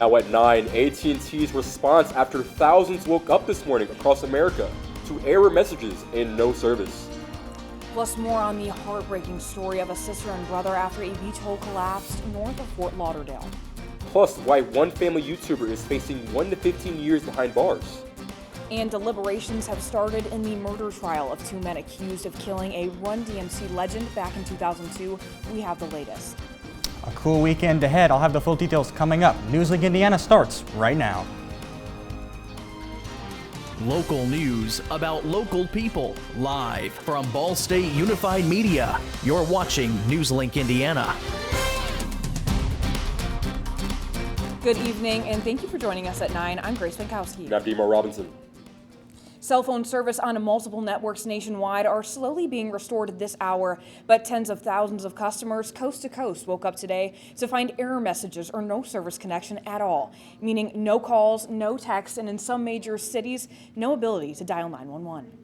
Now at 9, AT&T's response after thousands woke up this morning across America to error messages and no service. Plus more on the heartbreaking story of a sister and brother after a beach hole collapsed north of Fort Lauderdale. Plus why one family YouTuber is facing 1 to 15 years behind bars. And deliberations have started in the murder trial of two men accused of killing a Run DMC legend back in 2002. We have the latest. A cool weekend ahead. I'll have the full details coming up. NewsLink Indiana starts right now. Local news about local people, live from Ball State Unified Media. You're watching NewsLink Indiana. Good evening, and thank you for joining us at 9. I'm Grace Pankowski. And I'm Dima Robinson. Cell phone service on multiple networks nationwide are slowly being restored this hour, but tens of thousands of customers coast to coast woke up today to find error messages or no service connection at all, meaning no calls, no texts, and in some major cities, no ability to dial 911.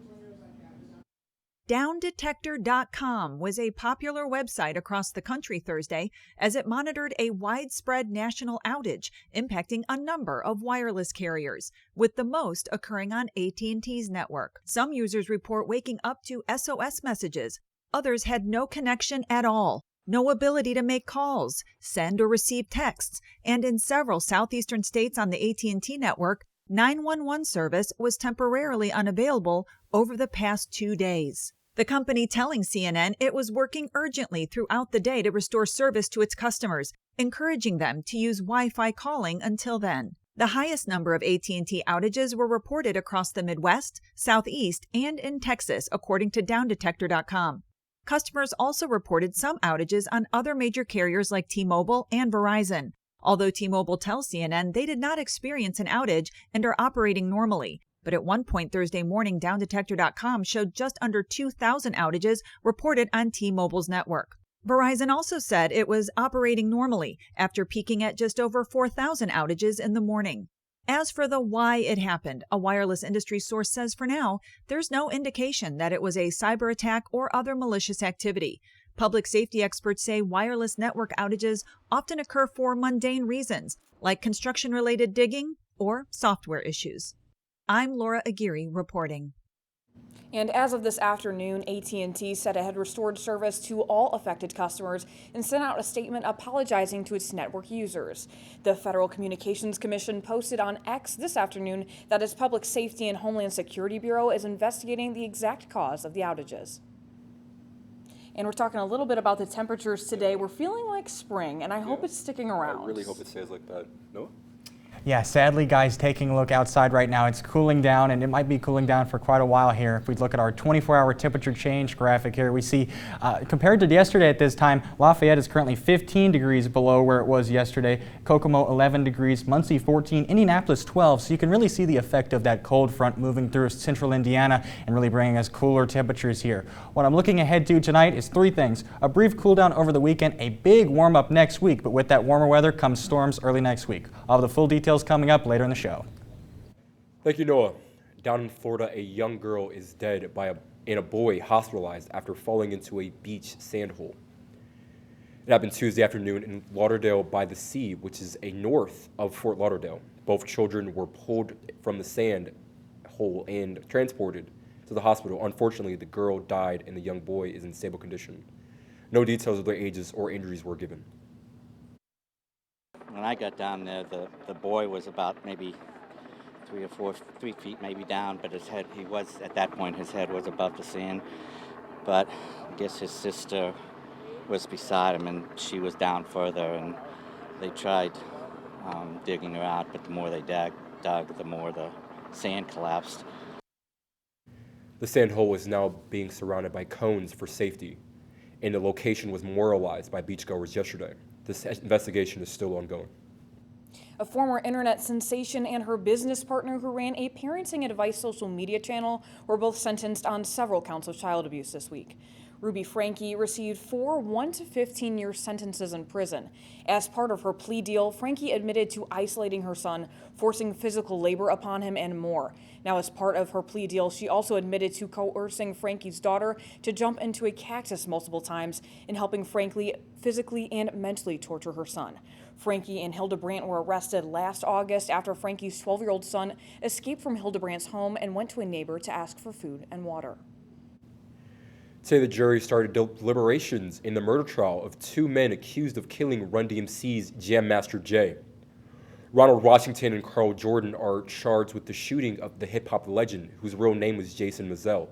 DownDetector.com was a popular website across the country Thursday as it monitored a widespread national outage impacting a number of wireless carriers, with the most occurring on AT&T's network. Some users report waking up to SOS messages. Others had no connection at all, no ability to make calls, send or receive texts, and in several southeastern states on the AT&T network, 911 service was temporarily unavailable over the past 2 days. The company telling CNN it was working urgently throughout the day to restore service to its customers, encouraging them to use Wi-Fi calling until then. The highest number of AT&T outages were reported across the Midwest, Southeast, and in Texas, according to DownDetector.com. Customers also reported some outages on other major carriers like T-Mobile and Verizon. Although T-Mobile tells CNN they did not experience an outage and are operating normally. But at one point Thursday morning, DownDetector.com showed just under 2,000 outages reported on T-Mobile's network. Verizon also said it was operating normally after peaking at just over 4,000 outages in the morning. As for the why it happened, a wireless industry source says for now, there's no indication that it was a cyber attack or other malicious activity. Public safety experts say wireless network outages often occur for mundane reasons, like construction-related digging or software issues. I'm Laura Aguirre reporting. And as of this afternoon, AT&T said it had restored service to all affected customers and sent out a statement apologizing to its network users. The Federal Communications Commission posted on X this afternoon that its Public Safety and Homeland Security Bureau is investigating the exact cause of the outages. And we're talking a little bit about the temperatures today. We're feeling like spring, and I hope it's sticking around. I really hope it stays like that. No? Yeah, sadly, guys, taking a look outside right now, it's cooling down, and it might be cooling down for quite a while here. If we look at our 24-hour temperature change graphic here, we see compared to yesterday at this time, Lafayette is currently 15 degrees below where it was yesterday, Kokomo 11 degrees, Muncie 14, Indianapolis 12. So you can really see the effect of that cold front moving through central Indiana and really bringing us cooler temperatures here. What I'm looking ahead to tonight is three things: a brief cool down over the weekend, a big warm up next week, but with that warmer weather comes storms early next week. I'll have the full details coming up later in the show. Thank you, Noah. Down in Florida, a young girl is dead and a boy hospitalized after falling into a beach sand hole. It happened Tuesday afternoon in Lauderdale by the Sea, which is north of Fort Lauderdale. Both children were pulled from the sand hole and transported to the hospital. Unfortunately, the girl died and the young boy is in stable condition. No details of their ages or injuries were given. When I got down there, the boy was about maybe 3 feet maybe down, but his head, at that point, his head was above the sand. But I guess his sister was beside him, and she was down further, and they tried digging her out, but the more they dug, the more the sand collapsed. The sand hole is now being surrounded by cones for safety, and the location was memorialized by beachgoers yesterday. This investigation is still ongoing. A former internet sensation and her business partner who ran a parenting advice social media channel were both sentenced on several counts of child abuse this week. Ruby Franke received 4 1 to 15-year sentences in prison. As part of her plea deal, Franke admitted to isolating her son, forcing physical labor upon him, and more. Now, as part of her plea deal, she also admitted to coercing Franke's daughter to jump into a cactus multiple times and helping Franke physically and mentally torture her son. Frankie and Hildebrandt were arrested last August after Frankie's 12-year-old son escaped from Hildebrandt's home and went to a neighbor to ask for food and water. Today, the jury started deliberations in the murder trial of two men accused of killing Run DMC's Jam Master Jay. Ronald Washington and Carl Jordan are charged with the shooting of the hip-hop legend, whose real name was Jason Mizell,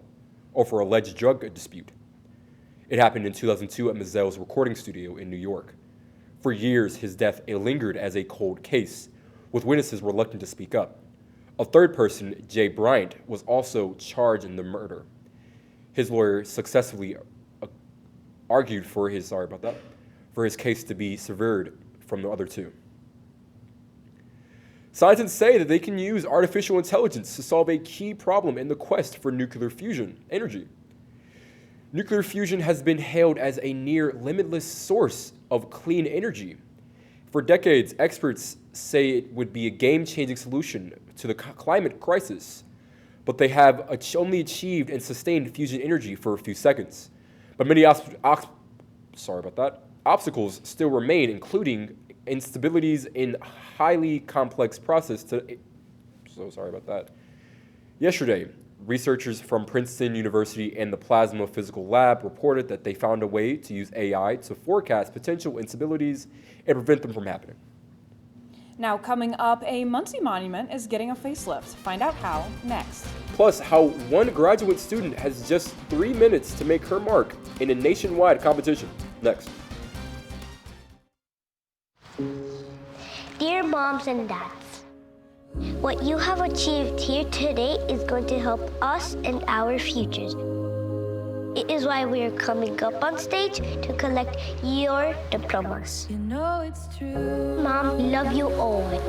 over alleged drug dispute. It happened in 2002 at Mizell's recording studio in New York. For years, his death lingered as a cold case, with witnesses reluctant to speak up. A third person, Jay Bryant, was also charged in the murder. His lawyer successfully argued for his case to be severed from the other two. Scientists say that they can use artificial intelligence to solve a key problem in the quest for nuclear fusion energy. Nuclear fusion has been hailed as a near limitless source of clean energy. For decades, experts say it would be a game-changing solution to the climate crisis, but they have only achieved and sustained fusion energy for a few seconds. But many obstacles still remain, including instabilities in highly complex process Yesterday, researchers from Princeton University and the Plasma Physical Lab reported that they found a way to use AI to forecast potential instabilities and prevent them from happening. Now coming up, a Muncie monument is getting a facelift. Find out how next. Plus, how one graduate student has just 3 minutes to make her mark in a nationwide competition. Next. Dear moms and dads, what you have achieved here today is going to help us and our futures. It is why we are coming up on stage to collect your diplomas. You know it's true. Mom, we love you always.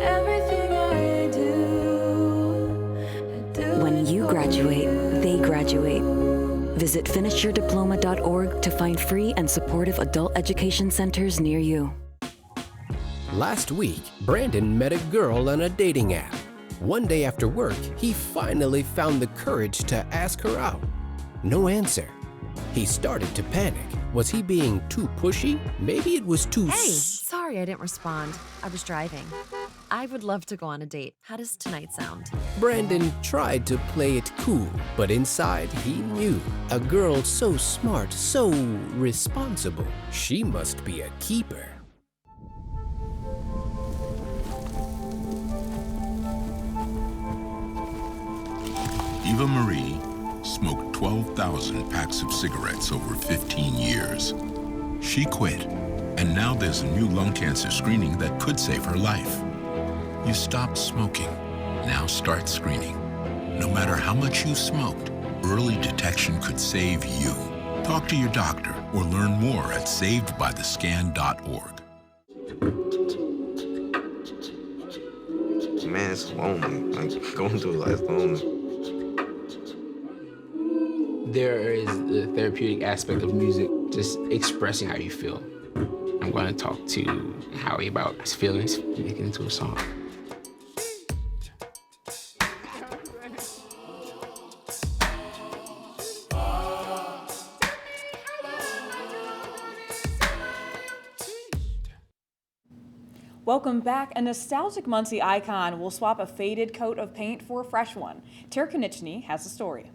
Everything I do. When you graduate, they graduate. Visit finishyourdiploma.org to find free and supportive adult education centers near you. Last week, Brandon met a girl on a dating app. One day after work, he finally found the courage to ask her out. No answer. He started to panic. Was he being too pushy? Maybe it was too Hey, sorry I didn't respond. I was driving. I would love to go on a date. How does tonight sound? Brandon tried to play it cool, but inside he knew. A girl so smart, so responsible. She must be a keeper. Eva Marie smoked 12,000 packs of cigarettes over 15 years. She quit, and now there's a new lung cancer screening that could save her life. You stopped smoking. Now start screening. No matter how much you smoked, early detection could save you. Talk to your doctor or learn more at savedbythescan.org. Man, it's lonely. Like, going through life lonely. There is the therapeutic aspect of music, just expressing how you feel. I'm going to talk to Howie about his feelings, making it into a song. Welcome back. A nostalgic Muncie icon will swap a faded coat of paint for a fresh one. Tara Konieczny has the story.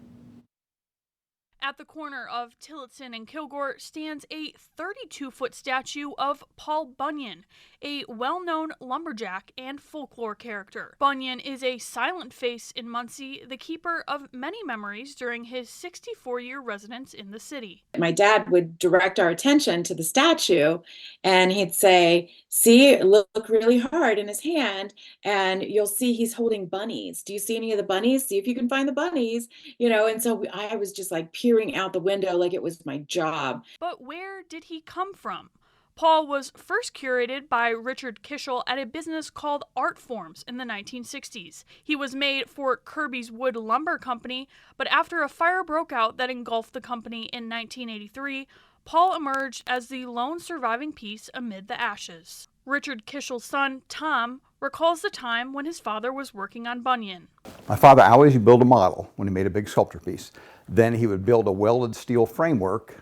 At the corner of Tillotson and Kilgore stands a 32-foot statue of Paul Bunyan, a well-known lumberjack and folklore character. Bunyan is a silent face in Muncie, the keeper of many memories during his 64-year residence in the city. My dad would direct our attention to the statue, and he'd say, see, look really hard in his hand, and you'll see he's holding bunnies. Do you see any of the bunnies? See if you can find the bunnies, and so I was just like peering out the window like it was my job. But where did he come from? Paul was first curated by Richard Kishel at a business called Art Forms in the 1960s. He was made for Kirby's Wood Lumber Company, but after a fire broke out that engulfed the company in 1983, Paul emerged as the lone surviving piece amid the ashes. Richard Kishel's son, Tom, recalls the time when his father was working on Bunyan. My father always built a model when he made a big sculpture piece. Then he would build a welded steel framework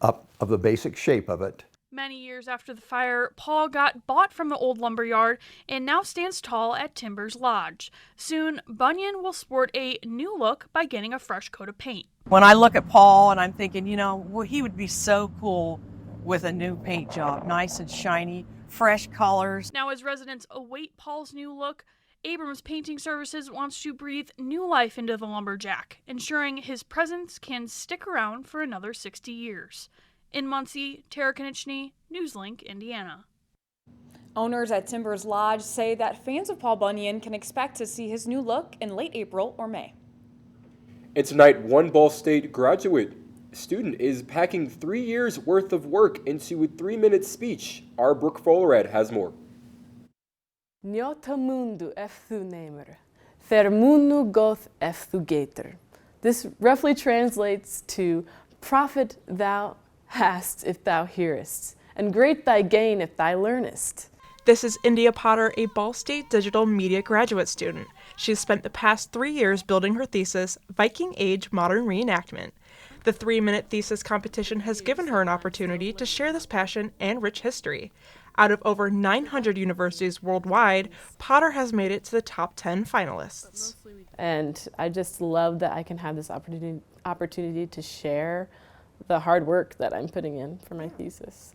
up of the basic shape of it. Many years after the fire, Paul got bought from the old lumber yard and now stands tall at Timbers Lodge. Soon, Bunyan will sport a new look by getting a fresh coat of paint. When I look at Paul and I'm thinking, he would be so cool with a new paint job, nice and shiny, fresh colors. Now, as residents await Paul's new look, Abrams Painting Services wants to breathe new life into the lumberjack, ensuring his presence can stick around for another 60 years. In Muncie, Tara Konieczny, NewsLink, Indiana. Owners at Timbers Lodge say that fans of Paul Bunyan can expect to see his new look in late April or May. And tonight, one Ball State graduate student is packing 3 years' worth of work into a 3-minute speech. Our Brooke Follerad has more. Njota mundu eftu nemer, thermunu goth eftu gater. This roughly translates to profit thou hast if thou hearest, and great thy gain if thou learnest. This is India Potter, a Ball State digital media graduate student. She's spent the past 3 years building her thesis, Viking Age Modern Reenactment. The 3-minute thesis competition has given her an opportunity to share this passion and rich history. Out of over 900 universities worldwide, Potter has made it to the top 10 finalists. And I just love that I can have this opportunity to share the hard work that I'm putting in for my thesis.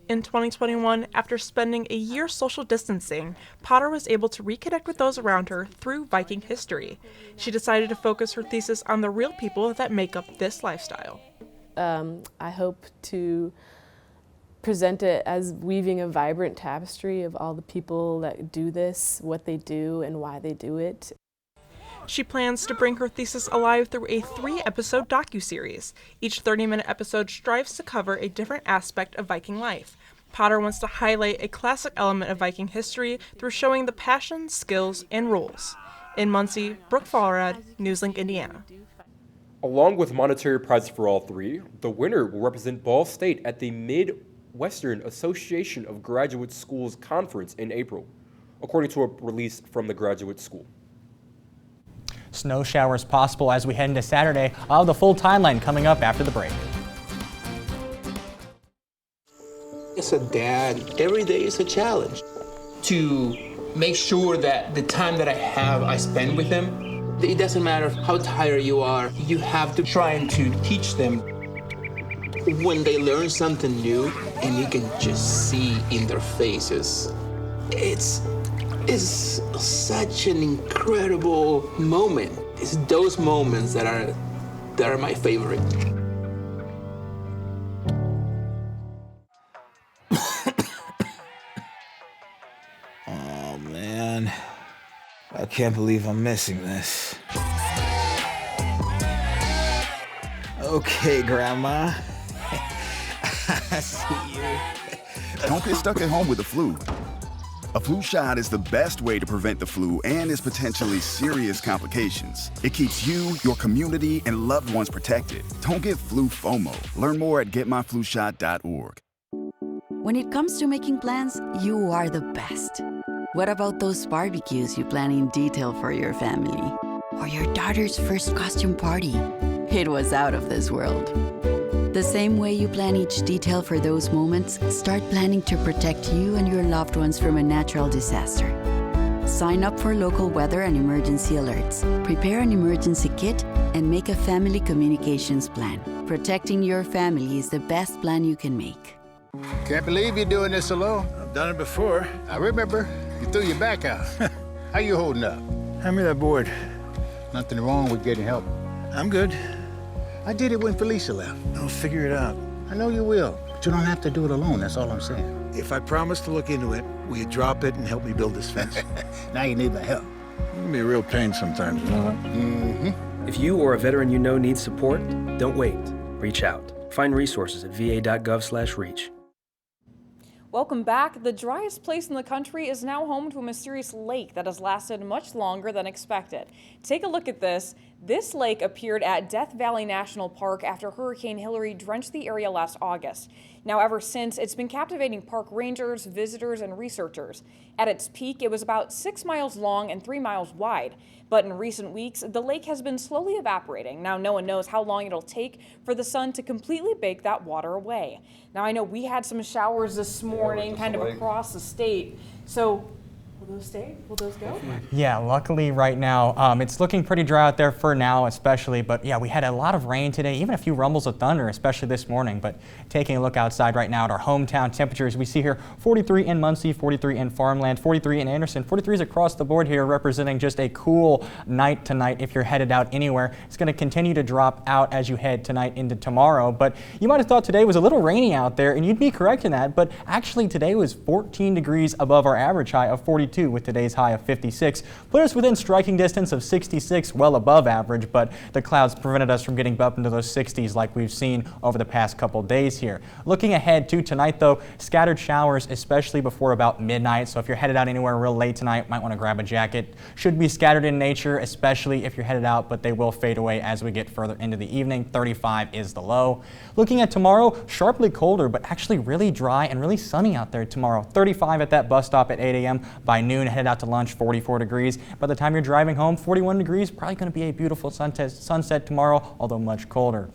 In 2021, after spending a year social distancing, Potter was able to reconnect with those around her through Viking history. She decided to focus her thesis on the real people that make up this lifestyle. I hope to present it as weaving a vibrant tapestry of all the people that do this, what they do, and why they do it. She plans to bring her thesis alive through a 3-episode docuseries. Each 30-minute episode strives to cover a different aspect of Viking life. Potter wants to highlight a classic element of Viking history through showing the passion, skills, and rules. In Muncie, Brooke Follerad, NewsLink, Indiana. Along with monetary prizes for all three, the winner will represent Ball State at the Midwestern Association of Graduate Schools Conference in April, according to a release from the graduate school. Snow showers possible as we head into Saturday. I'll have the full timeline coming up after the break. As a dad, every day is a challenge. To make sure that the time that I spend with them, it doesn't matter how tired you are, you have to try to teach them. When they learn something new and you can just see in their faces, it's such an incredible moment. It's those moments that are my favorite. Oh man, I can't believe I'm missing this. Okay, Grandma. I see you. Don't get stuck at home with the flu. A flu shot is the best way to prevent the flu and its potentially serious complications. It keeps you, your community, and loved ones protected. Don't get flu FOMO. Learn more at getmyflushot.org. When it comes to making plans, you are the best. What about those barbecues you plan in detail for your family? Or your daughter's first costume party? It was out of this world. The same way you plan each detail for those moments, start planning to protect you and your loved ones from a natural disaster. Sign up for local weather and emergency alerts. Prepare an emergency kit and make a family communications plan. Protecting your family is the best plan you can make. Can't believe you're doing this alone. I've done it before. I remember. You threw your back out. How you holding up? Hand me that board. Nothing wrong with getting help. I'm good. I did it when Felicia left. I'll figure it out. I know you will, but you don't have to do it alone. That's all I'm saying. If I promise to look into it, will you drop it and help me build this fence? Now you need my help. It can be a real pain sometimes, you know that? Mm-hmm. If you or a veteran you know needs support, don't wait. Reach out. Find resources at va.gov/reach. Welcome back. The driest place in the country is now home to a mysterious lake that has lasted much longer than expected. Take a look at this. This lake appeared at Death Valley National Park after Hurricane Hilary drenched the area last August. Now, ever since, it's been captivating park rangers, visitors, and researchers. At its peak, it was about 6 miles long and 3 miles wide. But in recent weeks, the lake has been slowly evaporating. Now, no one knows how long it'll take for the sun to completely bake that water away. Now, I know we had some showers this morning, kind of across the state. So, will those stay? Will those go? Yeah, luckily right now, it's looking pretty dry out there for now especially, but yeah, we had a lot of rain today, even a few rumbles of thunder, especially this morning. But taking a look outside right now at our hometown temperatures, we see here 43 in Muncie, 43 in Farmland, 43 in Anderson, 43s across the board here, representing just a cool night tonight if you're headed out anywhere. It's going to continue to drop out as you head tonight into tomorrow, but you might have thought today was a little rainy out there, and you'd be correct in that, but actually today was 14 degrees above our average high of 42. With today's high of 56, put us within striking distance of 66, well above average, but the clouds prevented us from getting up into those 60s like we've seen over the past couple days here. Looking ahead to tonight though, scattered showers, especially before about midnight, so if you're headed out anywhere real late tonight, might want to grab a jacket. Should be scattered in nature, especially if you're headed out, but they will fade away as we get further into the evening. 35 is the low. Looking at tomorrow, sharply colder, but actually really dry and really sunny out there tomorrow. 35 at that bus stop at 8 a.m. By noon, head out to lunch, 44 degrees. By the time you're driving home, 41 degrees. Probably going to be a beautiful sunset tomorrow, although much colder.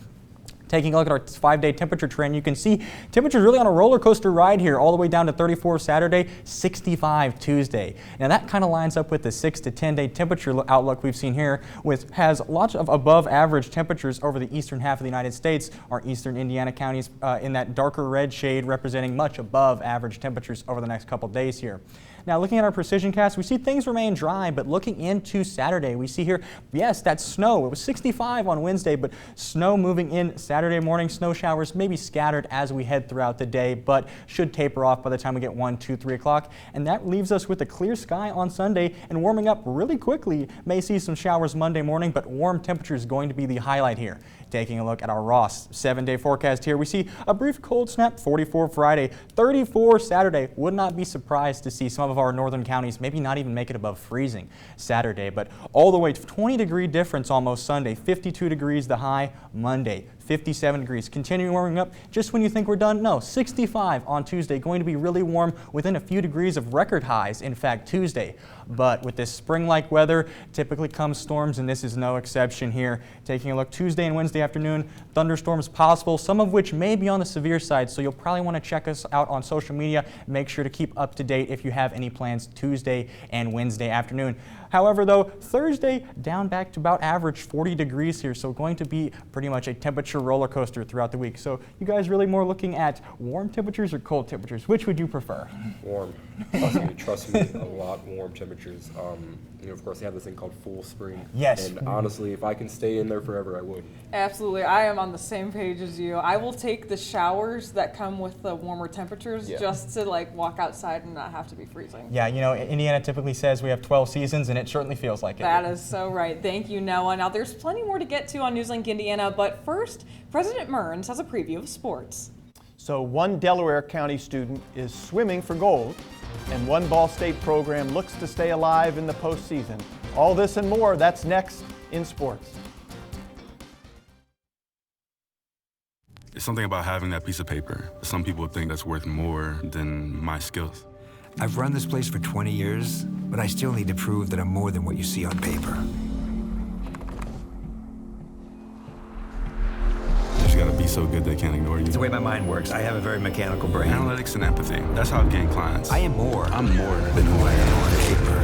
Taking a look at our 5-day temperature trend, you can see temperatures really on a roller coaster ride here, all the way down to 34 Saturday, 65 Tuesday. Now that kind of lines up with the 6 to 10-day temperature outlook we've seen here, which has lots of above average temperatures over the eastern half of the United States. Our eastern Indiana counties in that darker red shade representing much above average temperatures over the next couple days here. Now looking at our precision cast, we see things remain dry, but looking into Saturday, we see here, yes, that's snow. It was 65 on Wednesday, but snow moving in Saturday morning. Snow showers may be scattered as we head throughout the day, but should taper off by the time we get 1, 2, 3 o'clock. And that leaves us with a clear sky on Sunday and warming up really quickly. May see some showers Monday morning, but warm temperature is going to be the highlight here. Taking a look at our Ross 7-day forecast here, we see a brief cold snap, 44 Friday, 34 Saturday. Would not be surprised to see some of our northern counties maybe not even make it above freezing Saturday, but all the way to 20-degree difference almost Sunday, 52 degrees the high Monday. 57 degrees, continuing warming up just when you think we're done. No, 65 on Tuesday, going to be really warm within a few degrees of record highs, in fact, Tuesday. But with this spring-like weather, typically comes storms, and this is no exception here. Taking a look Tuesday and Wednesday afternoon, thunderstorms possible, some of which may be on the severe side, so you'll probably want to check us out on social media. Make sure to keep up to date if you have any plans Tuesday and Wednesday afternoon. However, though, Thursday down back to about average 40 degrees here, so going to be pretty much a temperature roller coaster throughout the week. So you guys really more looking at warm temperatures or cold temperatures? Which would you prefer? Warm. Trust me, a lot warm temperatures. Of course, they have this thing called full spring. Yes. And honestly, if I can stay in there forever, I would. Absolutely. I am on the same page as you. I will take the showers that come with the warmer temperatures just to walk outside and not have to be freezing. Yeah, Indiana typically says we have 12 seasons, and it certainly feels like it. That is so right. Thank you, Noah. Now, there's plenty more to get to on NewsLink Indiana, but first, President Mearns has a preview of sports. So one Delaware County student is swimming for gold, and one Ball State program looks to stay alive in the postseason. All this and more, that's next in sports. It's something about having that piece of paper. Some people think that's worth more than my skills. I've run this place for 20 years, but I still need to prove that I'm more than what you see on paper. You just gotta be so good they can't ignore you. It's the way my mind works. I have a very mechanical brain. Analytics and empathy. That's how I've gained clients. I am more. I'm more than who I am on paper.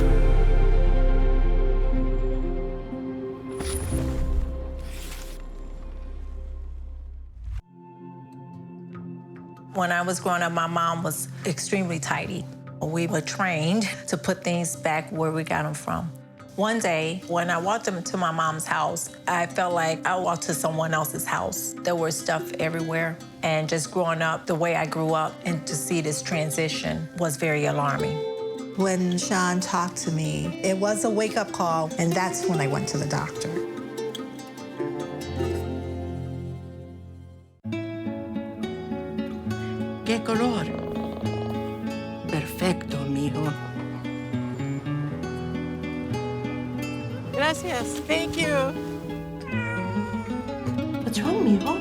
When I was growing up, my mom was extremely tidy. We were trained to put things back where we got them from. One day, when I walked into my mom's house, I felt like I walked to someone else's house. There was stuff everywhere. And just growing up the way I grew up and to see this transition was very alarming. When Sean talked to me, it was a wake-up call, and that's when I went to the doctor. ¿Qué color? Perfecto, mijo. Gracias. Thank you. What's wrong, mijo?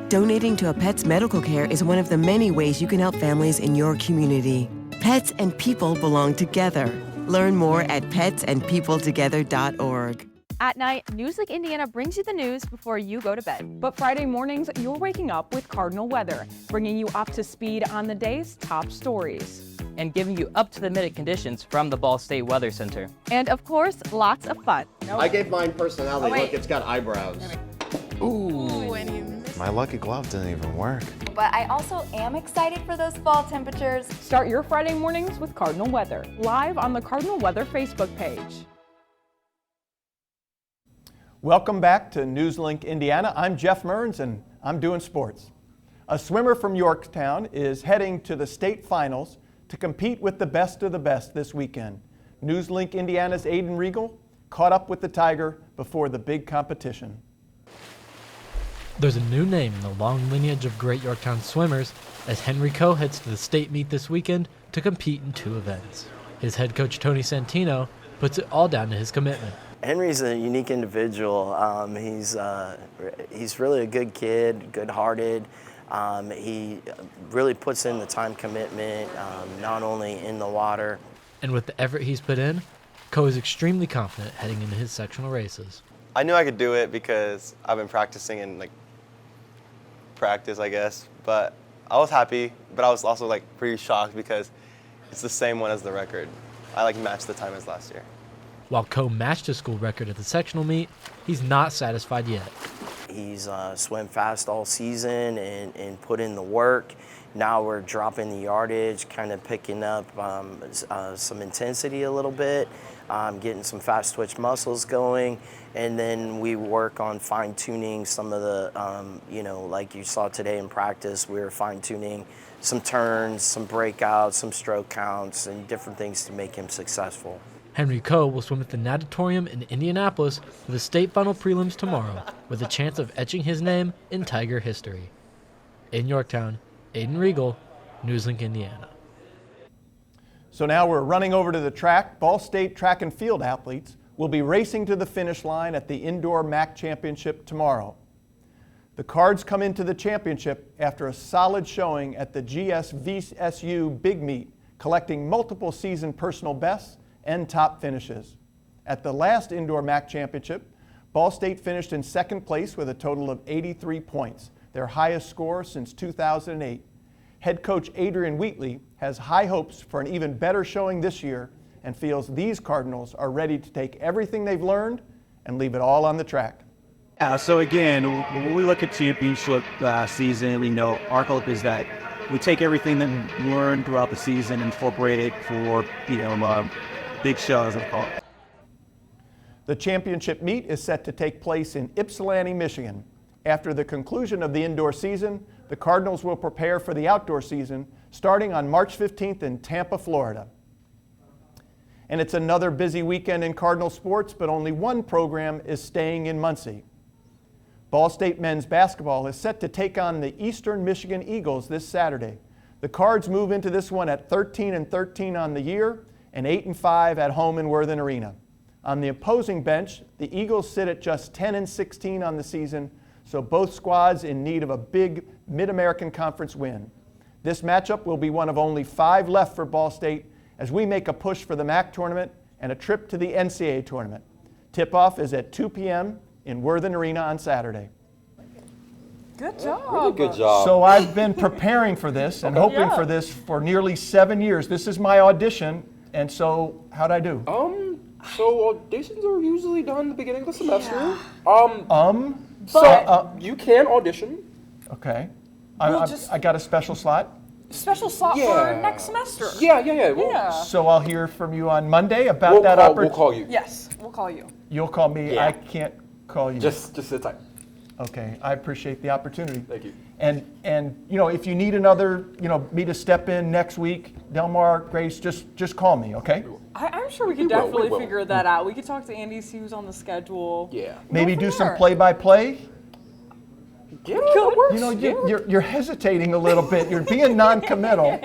Donating to a pet's medical care is one of the many ways you can help families in your community. Pets and people belong together. Learn more at petsandpeopletogether.org. At night, NewsLink Indiana brings you the news before you go to bed. But Friday mornings, you're waking up with Cardinal Weather, bringing you up to speed on the day's top stories. And giving you up-to-the-minute conditions from the Ball State Weather Center. And of course, lots of fun. I gave mine personality. Oh, wait. Look, it's got eyebrows. Ooh. My lucky glove didn't even work. But I also am excited for those fall temperatures. Start your Friday mornings with Cardinal Weather, live on the Cardinal Weather Facebook page. Welcome back to NewsLink Indiana. I'm Jeff Mearns and I'm doing sports. A swimmer from Yorktown is heading to the state finals to compete with the best of the best this weekend. NewsLink Indiana's Aiden Regal caught up with the Tiger before the big competition. There's a new name in the long lineage of great Yorktown swimmers as Henry Coe heads to the state meet this weekend to compete in 2 events. His head coach Tony Santino puts it all down to his commitment. Henry's a unique individual. He's really a good kid, good-hearted. He really puts in the time commitment, not only in the water. And with the effort he's put in, Coe is extremely confident heading into his sectional races. I knew I could do it because I've been practicing in practice, I guess. But I was happy, but I was also pretty shocked because it's the same one as the record. I matched the time as last year. While Coe matched his school record at the sectional meet, he's not satisfied yet. He's swam fast all season and put in the work. Now we're dropping the yardage, kind of picking up some intensity a little bit, getting some fast twitch muscles going, and then we work on fine-tuning some of the, like you saw today in practice, we were fine-tuning some turns, some breakouts, some stroke counts, and different things to make him successful. Henry Coe will swim at the Natatorium in Indianapolis for the state final prelims tomorrow, with a chance of etching his name in Tiger history. In Yorktown, Aiden Regal, NewsLink Indiana. So now we're running over to the track. Ball State track and field athletes will be racing to the finish line at the Indoor MAC Championship tomorrow. The Cards come into the championship after a solid showing at the GSVSU Big Meet, collecting multiple season personal bests and top finishes. At the last Indoor MAC Championship, Ball State finished in second place with a total of 83 points, their highest score since 2008. Head coach Adrian Wheatley has high hopes for an even better showing this year and feels these Cardinals are ready to take everything they've learned and leave it all on the track. So again, when we look at championship season, our hope is that we take everything that we learned throughout the season and incorporate it for, big shows, of course. The championship meet is set to take place in Ypsilanti, Michigan. After the conclusion of the indoor season, the Cardinals will prepare for the outdoor season starting on March 15th in Tampa, Florida. And it's another busy weekend in Cardinal sports, but only one program is staying in Muncie. Ball State men's basketball is set to take on the Eastern Michigan Eagles this Saturday. The Cards move into this one at 13-13 on the year and 8-5 at home in Worthen Arena. On the opposing bench, the Eagles sit at just 10-16 on the season, so both squads in need of a big Mid-American Conference win. This matchup will be one of only 5 left for Ball State as we make a push for the MAC tournament and a trip to the NCAA tournament. Tip-off is at 2 p.m. in Worthen Arena on Saturday. Good job. Really good job. So I've been preparing for this and hoping for this for nearly 7 years. This is my audition, and so how'd I do? So auditions are usually done at the beginning of the semester. You can audition. Okay. I got a special slot? Special slot for next semester. Yeah. So I'll hear from you on Monday about that opportunity? We'll call you. Yes, we'll call you. You'll call me. Yeah. I can't call you. Just sit tight. Okay, I appreciate the opportunity. Thank you. And if you need another, me to step in next week, Delmar, Grace, just call me, okay? I'm sure we could definitely figure that out. We could talk to Andy, see who's on the schedule. Yeah. Maybe do some play-by-play. Yeah, that works. You're hesitating a little bit. You're being non-committal.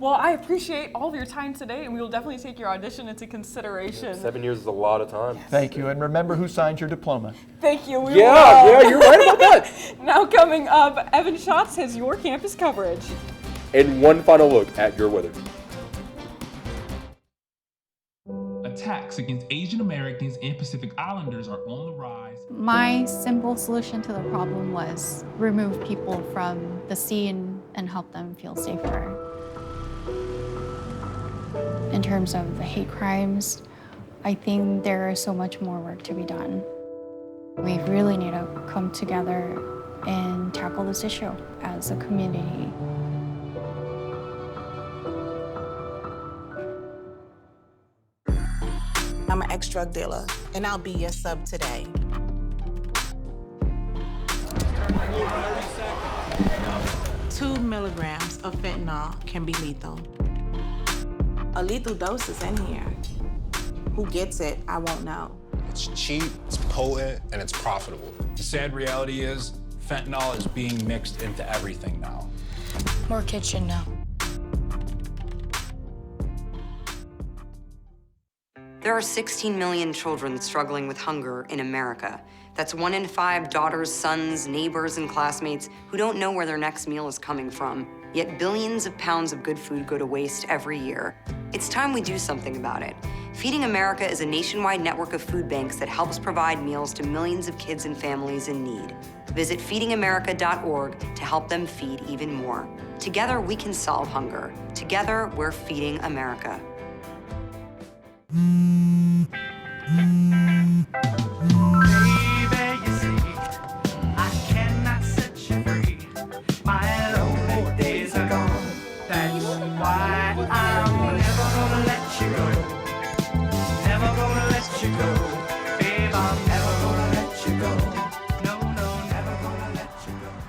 Well, I appreciate all of your time today, and we will definitely take your audition into consideration. 7 years is a lot of time. Thank you, and remember who signed your diploma. Thank you. We Yeah, you're right about that. Now coming up, Evan Schatz has your campus coverage. And one final look at your weather. Attacks against Asian Americans and Pacific Islanders are on the rise. My simple solution to the problem was remove people from the scene and help them feel safer. In terms of the hate crimes, I think there is so much more work to be done. We really need to come together and tackle this issue as a community. I'm an ex-drug dealer, and I'll be your sub today. Two milligrams of fentanyl can be lethal. A lethal dose is in here. Who gets it, I won't know. It's cheap, it's potent, and it's profitable. The sad reality is, fentanyl is being mixed into everything now. More kids should know. There are 16 million children struggling with hunger in America. That's 1 in 5 daughters, sons, neighbors, and classmates who don't know where their next meal is coming from. Yet billions of pounds of good food go to waste every year. It's time we do something about it. Feeding America is a nationwide network of food banks that helps provide meals to millions of kids and families in need. Visit feedingamerica.org to help them feed even more. Together, we can solve hunger. Together, we're feeding America.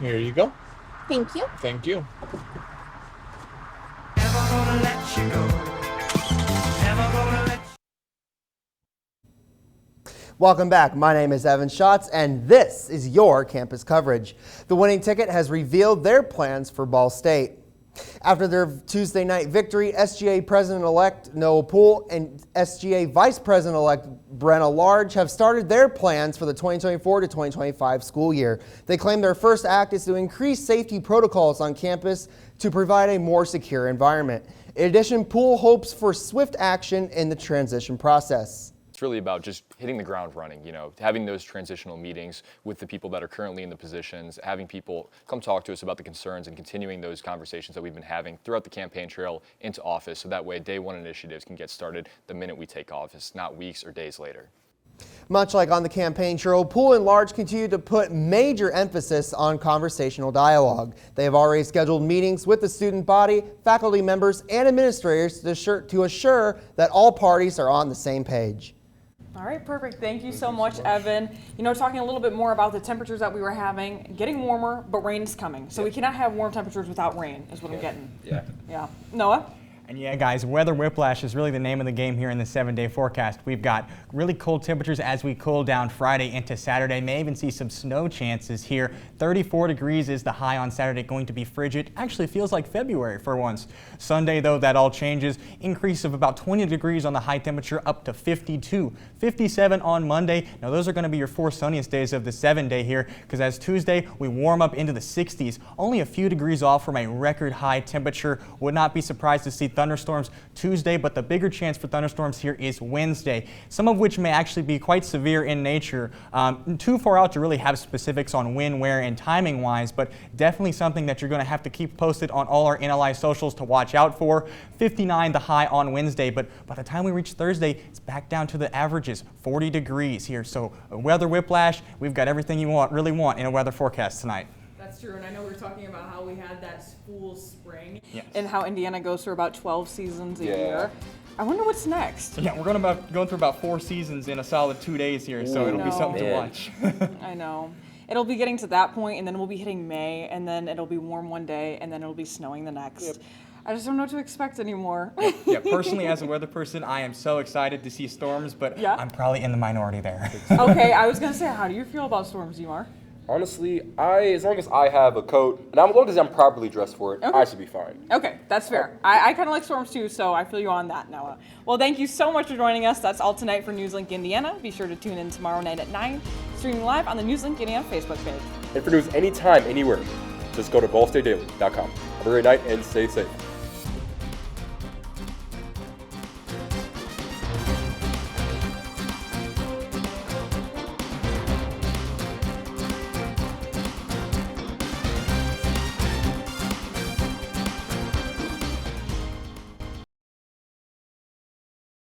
Here you go. Thank you. Thank you. Welcome back. My name is Evan Schatz, and this is your campus coverage. The winning ticket has revealed their plans for Ball State. After their Tuesday night victory, SGA President-elect Noah Poole and SGA Vice President-elect Brenna Large have started their plans for the 2024 to 2025 school year. They claim their first act is to increase safety protocols on campus to provide a more secure environment. In addition, Poole hopes for swift action in the transition process. It's really about just hitting the ground running, having those transitional meetings with the people that are currently in the positions, having people come talk to us about the concerns and continuing those conversations that we've been having throughout the campaign trail into office, so that way day one initiatives can get started the minute we take office, not weeks or days later. Much like on the campaign trail, Poole and Large continue to put major emphasis on conversational dialogue. They have already scheduled meetings with the student body, faculty members, and administrators to assure that all parties are on the same page. All right, perfect. Thank you so much, Evan. Talking a little bit more about the temperatures that we were having, getting warmer, but rain is coming. So we cannot have warm temperatures without rain, is what I'm getting. Yeah. Noah? And yeah, guys, weather whiplash is really the name of the game here in the 7-day forecast. We've got really cold temperatures as we cool down Friday into Saturday. May even see some snow chances here. 34 degrees is the high on Saturday, going to be frigid. Actually feels like February for once. Sunday, though, that all changes. Increase of about 20 degrees on the high temperature, up to 52. 57 on Monday. Now, those are going to be your 4 sunniest days of the 7-day here, because as Tuesday, we warm up into the 60s. Only a few degrees off from a record high temperature. Would not be surprised to see thunderstorms Tuesday, but the bigger chance for thunderstorms here is Wednesday, some of which may actually be quite severe in nature. Too far out to really have specifics on when, where, and timing wise, but definitely something that you're going to have to keep posted on all our NLI socials to watch out for. 59 the high on Wednesday, but by the time we reach Thursday, it's back down to the averages, 40 degrees here. So weather whiplash, we've got everything you really want in a weather forecast tonight. That's true, and I know we were talking about how we had that school spring, yes, and how Indiana goes through about 12 seasons a year. I wonder what's next. Yeah, we're going through about 4 seasons in a solid 2 days here, so it'll be something to watch. I know. It'll be getting to that point, and then we'll be hitting May, and then it'll be warm one day, and then it'll be snowing the next. Yep. I just don't know what to expect anymore. Yeah, personally, as a weather person, I am so excited to see storms, but I'm probably in the minority there. Okay, I was going to say, how do you feel about storms, Yumar? Honestly, as long as I have a coat, and as long as I'm properly dressed for it, Okay. I should be fine. Okay, that's fair. I kind of like storms too, so I feel you on that, Noah. Well, thank you so much for joining us. That's all tonight for NewsLink Indiana. Be sure to tune in tomorrow night at 9, streaming live on the NewsLink Indiana Facebook page. And for news anytime, anywhere, just go to ballstatedaily.com. Have a great night and stay safe.